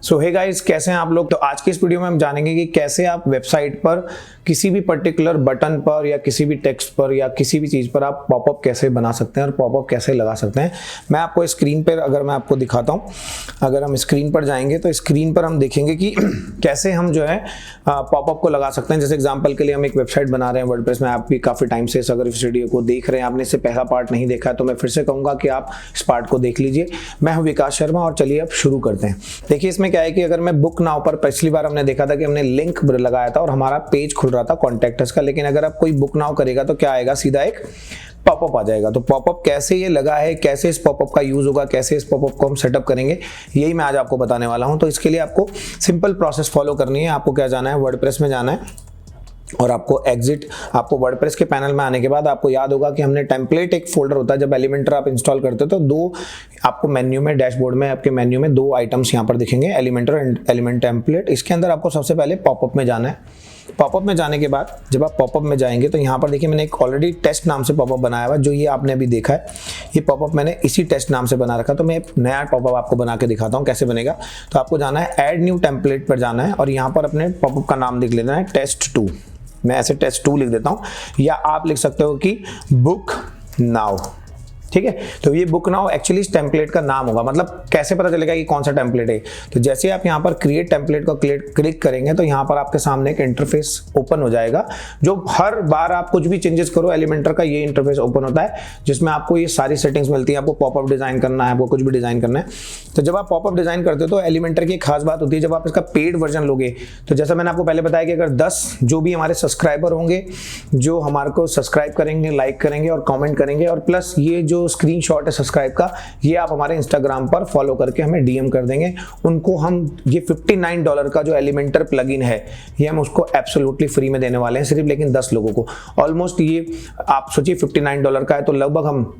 सो hey guys, कैसे हैं आप लोग। तो आज के इस वीडियो में हम जानेंगे कि कैसे आप वेबसाइट पर किसी भी पर्टिकुलर बटन पर या किसी भी टेक्स्ट पर या किसी भी चीज़ पर आप पॉपअप कैसे बना सकते हैं और पॉपअप कैसे लगा सकते हैं। मैं आपको स्क्रीन पर अगर मैं आपको दिखाता हूँ, अगर हम स्क्रीन पर जाएंगे तो स्क्रीन पर हम देखेंगे कि कैसे हम जो है पॉपअप को लगा सकते हैं। जैसे एग्जाम्पल के लिए हम एक वेबसाइट बना रहे हैं वर्डप्रेस में। आप भी काफ़ी टाइम से अगर इस वीडियो को देख रहे हैं, आपने इससे पहला पार्ट नहीं देखा है तो मैं फिर से कहूँगा कि आप इस पार्ट को देख लीजिए। मैं हूँ विकास शर्मा और चलिए अब शुरू करते हैं। देखिए इसमें क्या है कि अगर मैं बुक नाउ पर पिछली बार हमने देखा था कि हमने लिंक लगाया था और हमारा पेज खुल रहा था कॉन्टैक्ट अस का, लेकिन अगर आप कोई बुक नाउ करेगा तो क्या आएगा, सीधा एक पॉपअप आ जाएगा। तो पॉपअप कैसे ये लगा है, कैसे इस पॉपअप का यूज होगा, कैसे इस पॉपअप को हम सेटअप करेंगे, यही मैं आज आपको बताने वाला हूं। तो इसके लिए आपको सिंपल प्रोसेस फॉलो करनी है। आपको क्या जाना है, वर्डप्रेस में जाना है और आपको वर्डप्रेस के पैनल में आने के बाद आपको याद होगा कि हमने टेम्पलेट एक फोल्डर होता है। जब एलिमेंटर आप इंस्टॉल करते हो तो दो आपको मेन्यू में, डैशबोर्ड में, आपके मेन्यू में दो आइटम्स यहाँ पर दिखेंगे, एलिमेंटर एंड एलिमेंट टेम्पलेट। इसके अंदर आपको सबसे पहले पॉपअप में जाना है। पॉपअप में जाने के बाद जब आप पॉपअप में जाएंगे तो यहाँ पर देखिए मैंने एक ऑलरेडी टेस्ट नाम से पॉपअप बनाया हुआ, जो ये आपने अभी देखा है। ये पॉपअप मैंने इसी टेस्ट नाम से बना रखा। तो मैं एक नया पॉपअप आपको बना के दिखाता हूँ कैसे बनेगा। तो आपको जाना है ऐड न्यू टेम्पलेट पर जाना है और यहाँ पर अपने पॉपअप का नाम लिख लेना है टेस्ट2। मैं ऐसे टेस्ट2 लिख देता हूँ, या आप लिख सकते हो कि बुक नाउ। ठीक है, तो ये बुक नाउ एक्चुअली इस टेम्पलेट का नाम होगा। मतलब कैसे पता चलेगा कि कौन सा टेम्पलेट है। तो जैसे आप यहाँ पर क्रिएट टेम्पलेट को क्लिक करेंगे तो यहाँ पर आपके सामने एक इंटरफेस ओपन हो जाएगा, जो हर बार आप कुछ भी चेंजेस करो एलिमेंटर का ये इंटरफेस ओपन होता है, जिसमें आपको ये सारी सेटिंग्स मिलती है। आपको पॉपअप डिजाइन करना है, आपको कुछ भी डिजाइन करना है। तो जब आप पॉपअप डिजाइन करते हो तो एलिमेंटर की एक खास बात होती है, जब आप इसका पेड वर्जन लोगे तो जैसा मैंने आपको पहले बताया कि अगर 10 जो भी हमारे सब्सक्राइबर होंगे, जो हमारे को सब्सक्राइब करेंगे, लाइक करेंगे और कमेंट करेंगे, और प्लस ये जो स्क्रीनशॉट है सब्सक्राइब का, ये आप हमारे इंस्टाग्राम पर फॉलो करके हमें डीएम कर देंगे, उनको हम ये $59 का जो एलिमेंटर प्लगइन है ये हम उसको एब्सोल्युटली फ्री में देने वाले हैं, सिर्फ लेकिन 10 लोगों को। ऑलमोस्ट ये आप सोचिए $59 का है तो लगभग हम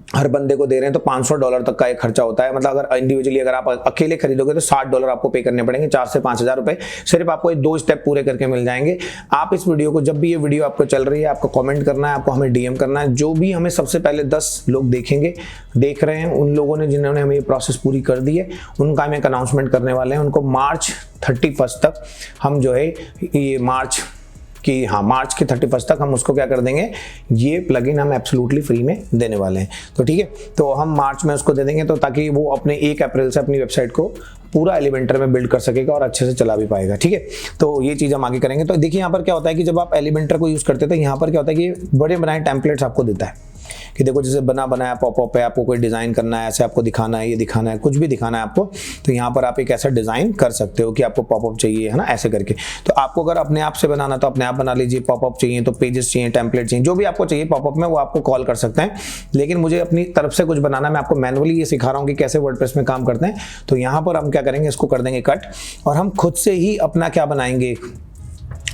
हर बंदे को दे रहे हैं तो $500 तक का एक खर्चा होता है। मतलब अगर इंडिविजुअली अगर आप अकेले खरीदोगे तो $60 आपको पे करने पड़ेंगे, 4 से 5,000 रुपए सिर्फ आपको ये 2 स्टेप पूरे करके मिल जाएंगे। आप इस वीडियो को, जब भी ये वीडियो आपको चल रही है, आपको कमेंट करना है, आपको हमें डीएम करना है। जो भी हमें सबसे पहले 10 लोग देख रहे हैं, उन लोगों ने जिन्होंने हमें ये प्रोसेस पूरी कर दी है, उनका हम एक अनाउंसमेंट करने वाले हैं। उनको मार्च 31 तक हम जो है ये मार्च के 31 तक हम उसको क्या कर देंगे, ये प्लगइन हम एब्सोल्युटली फ्री में देने वाले हैं। तो ठीक है, तो हम मार्च में उसको दे देंगे तो ताकि वो अपने 1 अप्रैल से अपनी वेबसाइट को पूरा एलिमेंटर में बिल्ड कर सकेगा और अच्छे से चला भी पाएगा। ठीक है, तो ये चीज़ हम आगे करेंगे। तो देखिए यहाँ पर क्या होता है कि जब आप एलिमेंटर को यूज़ करते हैं तो यहाँ पर क्या होता है कि बड़े बनाए टेम्पलेट्स आपको देता है कि देखो जैसे बनाया पॉपअप है, आपको कोई डिज़ाइन करना है, ऐसे आपको दिखाना है, ये दिखाना है, कुछ भी दिखाना है आपको, तो यहाँ पर आप एक ऐसा डिज़ाइन कर सकते हो कि आपको पॉपअप चाहिए, है ना, ऐसे करके। तो आपको अगर अपने आप से बनाना तो अपने आप बना लीजिए, पॉपअप चाहिए तो पेजेस चाहिए, टेम्पलेट चाहिए, जो भी आपको चाहिए पॉपअप में वो आपको कॉल कर सकते हैं। लेकिन मुझे अपनी तरफ से कुछ बनाना, मैं आपको मैनुअली ये सिखा रहा हूँ कि कैसे वर्डप्रेस में काम करते हैं। तो यहाँ पर हम क्या करेंगे, इसको कर देंगे कट और हम खुद से ही अपना क्या बनाएंगे,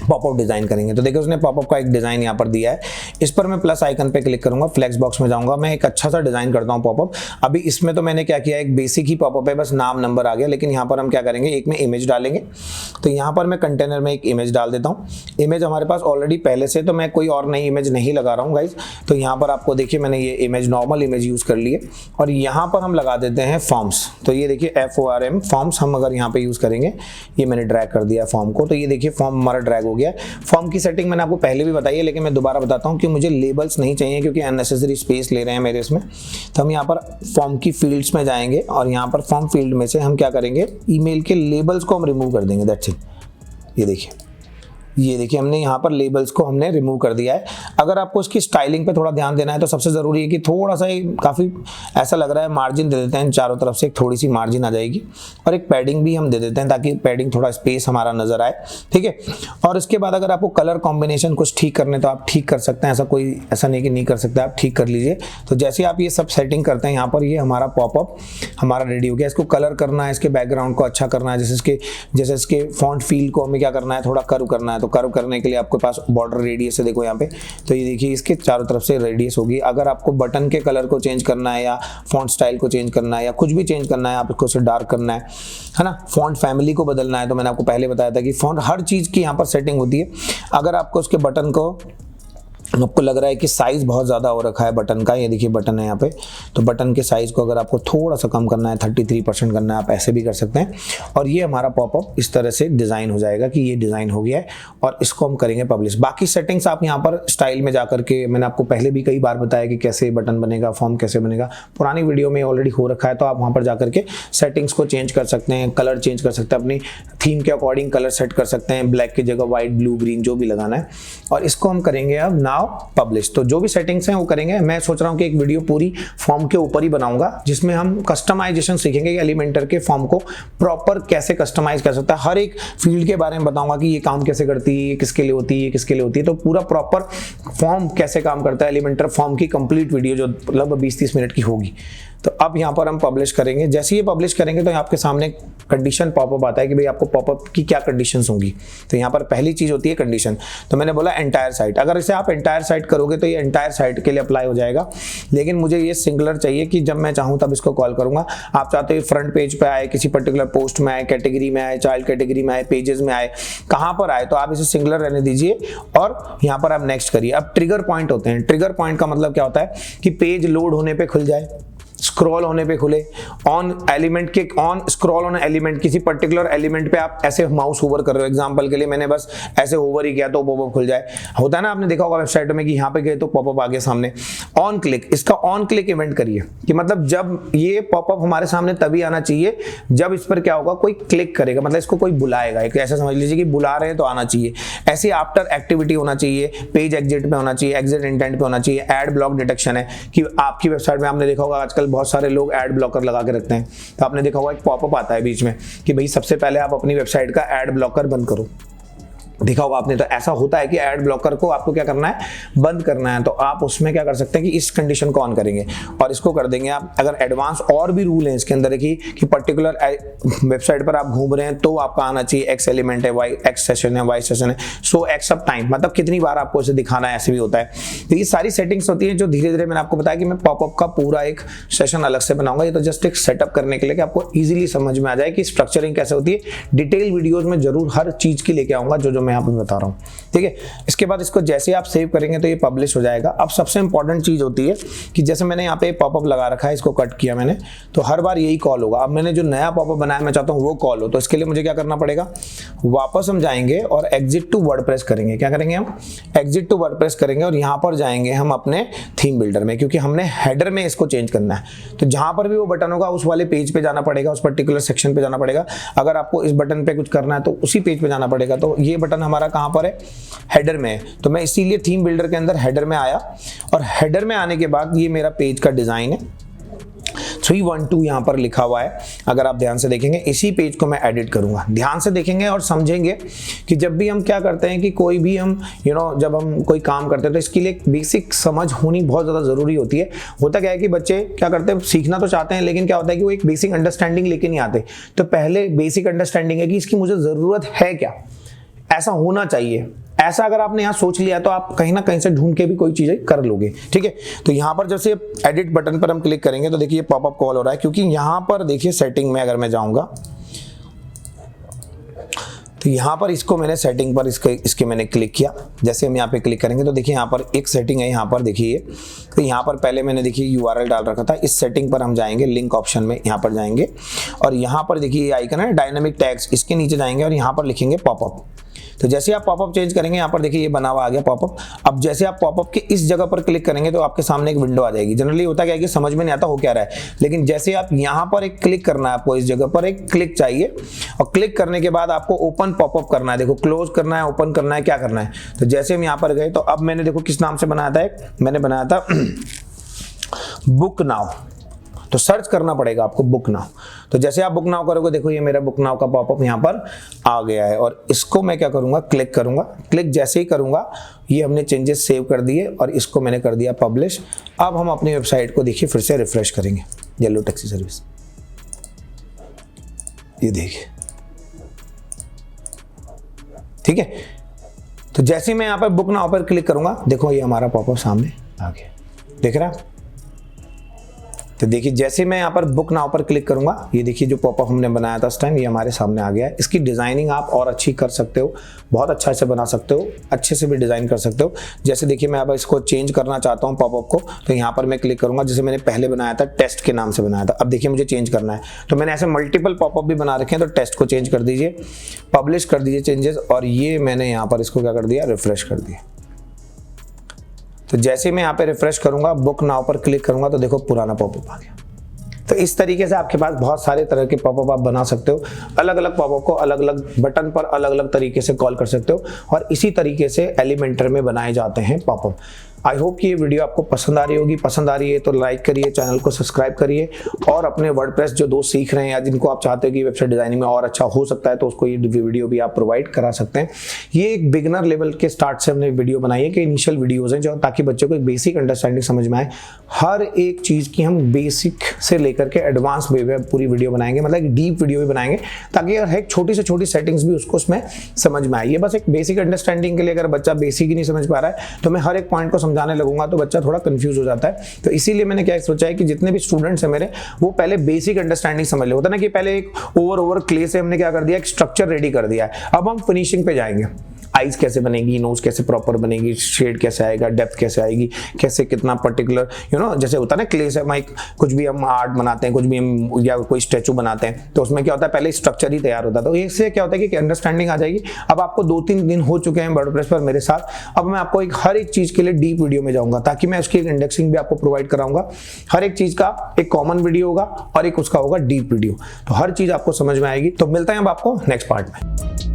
पॉपअप डिजाइन करेंगे। तो देखिए उसने पॉपअप का एक डिजाइन यहाँ पर दिया है। इस पर मैं प्लस आइकन पे क्लिक करूंगा, फ्लेक्स बॉक्स में जाऊंगा, मैं एक अच्छा सा डिजाइन करता हूँ पॉपअप। अभी इसमें तो मैंने क्या किया, एक बेसिक ही पॉपअप है, बस नाम नंबर आ गया। लेकिन यहाँ पर हम क्या करेंगे, एक में इमेज डालेंगे। तो यहाँ पर मैं कंटेनर में एक इमेज डाल देता हूँ। इमेज हमारे पास ऑलरेडी पहले से, तो मैं कोई और नई इमेज नहीं लगा रहा हूँ गाइज। तो यहाँ पर आपको देखिए मैंने ये इमेज, नॉर्मल इमेज यूज कर ली है और यहाँ पर हम लगा देते हैं फॉर्म्स। तो ये देखिए FORM फॉर्म्स हम अगर यहाँ पे यूज करेंगे, ये मैंने ड्रैग कर दिया फॉर्म को। तो ये देखिए फॉर्म हमारा ड्रैग हो गया। फॉर्म की सेटिंग मैंने आपको पहले भी बताई है, लेकिन मैं दोबारा बताता हूं कि मुझे लेबल्स नहीं चाहिए क्योंकि अननेसेसरी स्पेस ले रहे हैं मेरे इसमें। तो हम यहाँ पर फॉर्म की फील्ड्स में जाएंगे और यहाँ पर फॉर्म फील्ड में से हम क्या करेंगे, ईमेल के लेबल्स को हम रिमूव कर देंगे। That's it. ये देखिए हमने यहाँ पर लेबल्स को हमने रिमूव कर दिया है। अगर आपको इसकी स्टाइलिंग पे थोड़ा ध्यान देना है तो सबसे ज़रूरी है कि थोड़ा सा काफ़ी ऐसा लग रहा है, मार्जिन दे देते हैं चारों तरफ से, एक थोड़ी सी मार्जिन आ जाएगी और एक पैडिंग भी हम दे देते हैं ताकि पैडिंग थोड़ा स्पेस हमारा नज़र आए। ठीक है, और इसके बाद अगर आपको कलर कॉम्बिनेशन कुछ ठीक करने तो आप ठीक कर सकते हैं, ऐसा नहीं कि नहीं कर सकते, आप ठीक कर लीजिए। तो जैसे आप ये सब सेटिंग करते हैं यहाँ पर, ये हमारा पॉपअप हमारा रेडी हो गया। इसको कलर करना है, इसके बैकग्राउंड को अच्छा करना है, जैसे इसके फॉन्ट फील को हमें क्या करना है, थोड़ा कर्व करना है। तो कर्व करने के लिए आपके पास बॉर्डर रेडियस है, देखो यहाँ पे। तो ये देखिए इसके चारों तरफ से रेडियस होगी। अगर आपको बटन के कलर को चेंज करना है या फॉन्ट स्टाइल को चेंज करना है या कुछ भी चेंज करना है, आप इसको से डार्क करना है ना, फॉन्ट फैमिली को बदलना है, तो मैंने आपको पहले बताया था कि फॉन्ट हर चीज़ की यहाँ पर सेटिंग होती है। अगर आपको उसके बटन को आपको लग रहा है कि साइज़ बहुत ज़्यादा हो रखा है बटन का, ये देखिए बटन है यहाँ पे, तो बटन के साइज़ को अगर आपको थोड़ा सा कम करना है, 33% करना है, आप ऐसे भी कर सकते हैं। और ये हमारा पॉपअप इस तरह से डिज़ाइन हो जाएगा कि ये डिज़ाइन हो गया है और इसको हम करेंगे पब्लिश। बाकी सेटिंग्स आप यहाँ पर स्टाइल में जा करके, मैंने आपको पहले भी कई बार बताया कि कैसे बटन बनेगा, फॉर्म कैसे बनेगा, पुरानी वीडियो में ऑलरेडी हो रखा है, तो आप वहाँ पर जा करके सेटिंग्स को चेंज कर सकते हैं, कलर चेंज कर सकते हैं, अपनी थीम के अकॉर्डिंग कलर सेट कर सकते हैं, ब्लैक की जगह व्हाइट, ब्लू, ग्रीन जो भी लगाना है। और इसको हम करेंगे अब नाउ पब्लिश। तो जो भी सेटिंग्स हैं वो करेंगे। मैं सोच रहा हूँ कि एक वीडियो पूरी फॉर्म के ऊपर ही बनाऊंगा जिसमें हम कस्टमाइजेशन सीखेंगे कि एलिमेंटर के फॉर्म को प्रॉपर कैसे कस्टमाइज कर सकता है, हर एक फील्ड के बारे में बताऊंगा कि ये काम कैसे करती है, ये किसके लिए होती है, ये किसके लिए होती है, तो पूरा प्रॉपर फॉर्म कैसे काम करता है, एलिमेंटर फॉर्म की कंप्लीट वीडियो जो लगभग 20-30 मिनट की होगी। तो अब यहाँ पर हम पब्लिश करेंगे। जैसे ये पब्लिश करेंगे तो आपके सामने कंडीशन पॉपअप आता है कि भाई आपको पॉपअप की क्या कंडीशंस होंगी। तो यहाँ पर पहली चीज़ होती है कंडीशन। तो मैंने बोला एंटायर साइट, अगर इसे आप एंटायर साइट करोगे तो ये एंटायर साइट के लिए अप्लाई हो जाएगा, लेकिन मुझे ये सिंगुलर चाहिए कि जब मैं चाहूँ तब इसको कॉल करूँगा। आप चाहते हो फ्रंट पेज पे आए, किसी पर्टिकुलर पोस्ट में आए, कैटेगरी में आए, चाइल्ड कैटेगरी में आए, पेजेस में आए, कहाँ पर आए, तो आप इसे सिंगुलर रहने दीजिए और यहाँ पर आप नेक्स्ट करिए। अब ट्रिगर पॉइंट होते हैं। ट्रिगर पॉइंट का मतलब क्या होता है कि पेज लोड होने पर खुल जाए, स्क्रॉल होने पे खुले, ऑन एलिमेंट के ऑन स्क्रॉल ऑन एलिमेंट, किसी पर्टिकुलर एलिमेंट पे आप ऐसे माउस होवर कर रहे हो, एग्जांपल के लिए मैंने बस ऐसे होवर ही किया तो पॉपअप खुल जाए। होता है ना, आपने देखा होगा वेबसाइट में कि यहाँ पे गए तो पॉपअप आ गया सामने। ऑन क्लिक, इसका ऑन क्लिक इवेंट करिए कि मतलब जब ये पॉपअप हमारे सामने तभी आना चाहिए जब इस पर क्या होगा, कोई क्लिक करेगा, मतलब इसको कोई बुलाएगा। एक ऐसा समझ लीजिए कि बुला रहे हैं तो आना चाहिए। ऐसी आफ्टर एक्टिविटी होना चाहिए, पेज एग्जिट पे होना चाहिए, एग्जिट इंटेंट पे होना चाहिए। एड ब्लॉक डिटेक्शन है कि आपकी वेबसाइट में आपने देखा होगा आजकल बहुत सारे लोग एड ब्लॉकर लगा के रखते हैं, तो आपने देखा होगा एक पॉपअप आता है बीच में कि भाई सबसे पहले आप अपनी वेबसाइट का एड ब्लॉकर बंद करो। देखा होगा आपने, तो ऐसा होता है कि एड ब्लॉकर को आपको क्या करना है, बंद करना है। तो आप उसमें क्या कर सकते हैं कि इस कंडीशन को ऑन करेंगे और इसको कर देंगे आप। अगर एडवांस और भी रूल हैं इसके अंदर कि पर्टिकुलर वेबसाइट पर आप घूम रहे हैं तो आपका आना चाहिए एक्स एलिमेंट है, वाई एक्स सेशन है, वाई सेशन है, सो एक्स अप टाइम, मतलब कितनी बार आपको इसे दिखाना है, ऐसे भी होता है। तो ये सारी सेटिंग्स होती है जो धीरे धीरे मैंने आपको बताया कि मैं पॉपअप का पूरा एक सेशन अलग से बनाऊंगा। ये तो जस्ट एक सेटअप करने के लिए कि आपको इजीली समझ में आ जाए कि स्ट्रक्चरिंग कैसे होती है। डिटेल वीडियोज में जरूर हर चीज की लेके आऊंगा जो मैं यहाँ पे बता रहा हूँ, ठीक है। इसके बाद इसको जैसे आप सेव करेंगे तो ये पब्लिश हो जाएगा। अब सबसे इंपॉर्टेंट चीज होती है कि जैसे मैंने यहाँ पे पॉपअप लगा रखा है, इसको कट किया मैंने, तो हर बार यही कॉल होगा। अब मैंने जो नया पॉपअप बनाया मैं चाहता हूँ वो कॉल हो, तो इसके लिए मुझे क्या करना पड़ेगा, वापस हम जाएंगे और एग्जिट टू वर्डप्रेस करेंगे। क्या करेंगे हम, एग्जिट टू वर्डप्रेस करेंगे और यहाँ पर जाएंगे हम अपने थीम बिल्डर में, क्योंकि हमने हेडर में इसको चेंज करना है। तो जहां पर भी वो बटन होगा उस वाले पेज पे जाना पड़ेगा, उस पर्टिकुलर सेक्शन पे जाना पड़ेगा। अगर आपको इस बटन पे कुछ करना है तो उसी पेज पे जाना पड़ेगा। तो ये बटन हमारा कहां पर है, हेडर में है। तो मैं इसीलिए थीम बिल्डर के अंदर हेडर में आया और हेडर में आने के बाद ये मेरा पेज का डिजाइन है 312 यहाँ पर लिखा हुआ है। अगर आप ध्यान से देखेंगे इसी पेज को मैं एडिट करूंगा। ध्यान से देखेंगे और समझेंगे कि जब भी हम क्या करते हैं कि कोई भी हम जब हम कोई काम करते हैं तो इसके लिए बेसिक समझ होनी बहुत ज़्यादा ज़रूरी होती है। होता क्या है कि बच्चे क्या करते हैं, सीखना तो चाहते हैं लेकिन क्या होता है कि वो एक बेसिक अंडरस्टैंडिंग लेके नहीं आते। तो पहले बेसिक अंडरस्टैंडिंग है कि इसकी मुझे ज़रूरत है क्या, ऐसा होना चाहिए। ऐसा अगर आपने यहाँ सोच लिया तो आप कहीं ना कहीं से ढूंढ के भी कोई चीजें कर लोगे, ठीक है। तो यहाँ पर जब से एडिट बटन पर हम क्लिक करेंगे तो देखिए पॉपअप कॉल हो रहा है, क्योंकि यहाँ पर देखिए सेटिंग में अगर मैं जाऊंगा तो यहाँ पर इसको मैंने सेटिंग पर इसके मैंने क्लिक किया। जैसे हम यहाँ पे क्लिक करेंगे तो देखिए यहाँ पर एक सेटिंग है, यहाँ पर देखिए। तो यहाँ पर पहले मैंने देखिए URL डाल रखा था, इस सेटिंग पर हम जाएंगे, लिंक ऑप्शन में यहाँ पर जाएंगे और यहाँ पर देखिए ये आइकन है डायनामिक टैग्स, इसके नीचे जाएंगे और यहाँ पर लिखेंगे पॉपअप। तो जैसे आप पॉपअप चेंज करेंगे यहाँ पर देखिए ये बना हुआ आ गया पॉपअप। अब जैसे आप पॉपअप के इस जगह पर क्लिक करेंगे तो आपके सामने एक विंडो आ जाएगी। जनरली होता क्या है कि समझ में नहीं आता हो क्या रहा है, लेकिन जैसे आप यहाँ पर एक क्लिक करना है, आपको इस जगह पर एक क्लिक चाहिए और क्लिक करने के बाद आपको ओपन पॉपअप करना है। देखो क्लोज करना है, ओपन करना है, क्या करना है। तो जैसे हम यहाँ पर गए तो अब मैंने देखो किस नाम से बनाया था, मैंने बनाया था बुक नाउ। तो सर्च करना पड़ेगा आपको बुक नाउ। तो जैसे आप बुक नाउ करोगे देखो ये मेरा बुक नाउ का पॉपअप यहाँ पर आ गया है और इसको मैं क्या करूँगा, क्लिक करूँगा। क्लिक जैसे ही करूँगा ये हमने चेंजेस सेव कर दिए और इसको मैंने कर दिया पब्लिश। अब हम अपनी वेबसाइट को देखिए फिर से रिफ्रेश करेंगे, येलो टैक्सी सर्विस, ये देखिए, ठीक है। तो जैसे मैं यहाँ पर बुक नाउ पर क्लिक करूँगा देखो ये हमारा पॉपअप सामने आ गया, देख रहा है। तो देखिए जैसे मैं यहाँ पर बुक नाउ पर क्लिक करूंगा, ये देखिए जो पॉपअप हमने बनाया था उस टाइम ये हमारे सामने आ गया है। इसकी डिजाइनिंग आप और अच्छी कर सकते हो, बहुत अच्छा से बना सकते हो, अच्छे से भी डिजाइन कर सकते हो। जैसे देखिए मैं अब इसको चेंज करना चाहता हूँ पॉपअप को, तो यहाँ पर मैं क्लिक करूंगा। जैसे मैंने पहले बनाया था टेस्ट के नाम से बनाया था, अब देखिए मुझे चेंज करना है, तो मैंने ऐसे मल्टीपल पॉपअप भी बना रखे हैं। तो टेस्ट को चेंज कर दीजिए, पब्लिश कर दीजिए चेंजेस, और ये मैंने यहाँ पर इसको क्या कर दिया, रिफ्रेश कर दिया। तो जैसे मैं यहाँ पे रिफ्रेश करूंगा, बुक नाउ पर क्लिक करूंगा, तो देखो पुराना पॉपअप आ गया। तो इस तरीके से आपके पास बहुत सारे तरह के पॉपअप आप बना सकते हो। अलग अलग पॉपअप को अलग अलग बटन पर अलग अलग तरीके से कॉल कर सकते हो, और इसी तरीके से एलिमेंटर में बनाए जाते हैं पॉपअप। आई होप कि ये वीडियो आपको पसंद आ रही होगी। पसंद आ रही है तो लाइक करिए, चैनल को सब्सक्राइब करिए, और अपने वर्डप्रेस जो दोस्त सीख रहे हैं या जिनको आप चाहते हो कि वेबसाइट डिजाइनिंग में और अच्छा हो सकता है, तो उसको ये वीडियो भी आप प्रोवाइड करा सकते हैं। ये एक बिगिनर लेवल के स्टार्ट से हमने वीडियो बनाई है कि इनिशियल वीडियोज हैं जो, ताकि बच्चों को एक बेसिक अंडरस्टैंडिंग समझ में आए। हर एक चीज़ की हम बेसिक से लेकर के एडवांस पूरी वीडियो बनाएंगे, मतलब एक डीप वीडियो भी बनाएंगे, ताकि हर एक छोटी से छोटी सेटिंग्स भी उसको उसमें समझ में आए। ये बस एक बेसिक अंडरस्टैंडिंग के लिए, अगर बच्चा बेसिक ही नहीं समझ पा रहा है तो मैं हर एक पॉइंट को समझाने लगूंगा तो बच्चा थोड़ा कंफ्यूज हो जाता है। तो इसीलिए मैंने क्या सोचा है कि जितने भी स्टूडेंट्स हैं मेरे, वो पहले बेसिक अंडरस्टैंडिंग समझ ले। होता है ना कि पहले एक ओवर क्ले से हमने क्या कर दिया, एक स्ट्रक्चर रेडी कर दिया है, अब हम फिनिशिंग पे जाएंगे। आईज कैसे बनेगी, नोज कैसे प्रॉपर बनेगी, शेड कैसे आएगा, डेप्थ कैसे आएगी, कैसे कितना पर्टिकुलर जैसे होता है ना क्ले से हम कुछ भी हम आर्ट बनाते हैं, कुछ भी हम या कोई स्टैचू बनाते हैं, तो उसमें क्या होता है पहले स्ट्रक्चर ही तैयार होता है। तो इससे क्या होता है कि अंडरस्टैंडिंग आ जाएगी। अब आपको 2-3 दिन हो चुके हैं वर्डप्रेस पर मेरे साथ, अब मैं आपको हर एक चीज के लिए डीप वीडियो में जाऊंगा, ताकि मैं उसकी एक इंडेक्सिंग भी आपको प्रोवाइड कराऊंगा। हर एक चीज का एक कॉमन वीडियो होगा और एक उसका होगा डीप वीडियो, तो हर चीज आपको समझ में आएगी। तो मिलते हैं अब आपको नेक्स्ट पार्ट में।